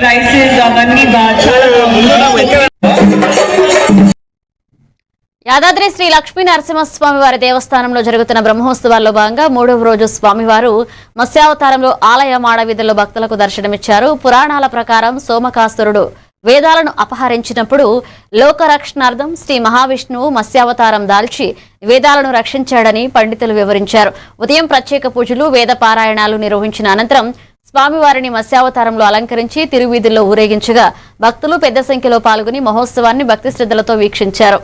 prices అవన్నీ చాలా బాగుంది. యాదాద్రి శ్రీ లక్ష్మీ నరసింహస్వామి వారి దేవస్థానంలో జరుగుతున్న బ్రహ్మోత్సవాల్లో భాగంగా 3వ రోజు స్వామివారు మత్స్యావతారంలో ఆలయ మాడవీధుల్లో భక్తులకు దర్శనమిచ్చారు. పురాణాల ప్రకారం సోమకాసురుడు వేదాలను అపహరించినప్పుడు లోకరక్షణార్థం శ్రీ మహావిష్ణువు మత్స్యావతారం దాల్చి వేదాలను రక్షించాడని పండితులు వివరించారు. ఉదయం ప్రత్యేక పూజలు వేద పారాయణాలు నిర్వహించిన అనంతరం స్వామివారిని మత్స్యావతారంలో అలంకరించి తిరువీధుల్లో ఊరేగించగా భక్తులు పెద్ద సంఖ్యలో పాల్గొని మహోత్సవాన్ని భక్తి శ్రద్ధలతో వీక్షించారు.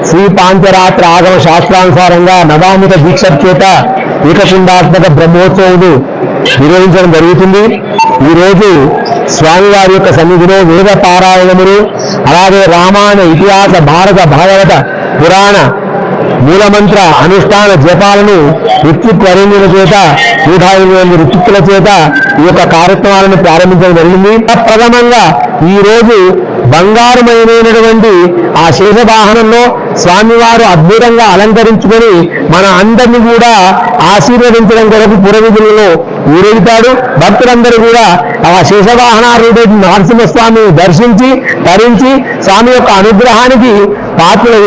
శ్రీ పాంచరాత్ర ఆగమ శాస్త్రానుసారంగా నవాముత దీక్ష చేత ఏకకుండాత్మక బ్రహ్మోత్సవాలు నిర్వహించడం జరుగుతుంది. ఈ రోజు స్వామివారి యొక్క సన్నిధిలో వేద పారాయణములు, అలాగే రామాయణ, ఇతిహాస, భారత, భాగవత, పురాణ మూలమంత్ర అనుష్ఠాన జపాలను ఋత్విక్వరేణ్యుల చేత 108 ఋత్విక్కుల చేత ఈ యొక్క కార్యక్రమాలను ప్రారంభించడం జరిగింది. ప్రథమంగా ఈ రోజు బంగారుమైనటువంటి ఆ శేషవాహనంలో స్వామివారు అద్భుతంగా అలంకరించుకొని మన అందరినీ కూడా ఆశీర్వదించడం కొరకు పురవీధులలో ఊరేగుతాడు. భక్తులందరూ కూడా ఆ శేషవాహనారుడు నరసింహస్వామిని దర్శించి తరించి స్వామి యొక్క అనుగ్రహానికి పాత్రలు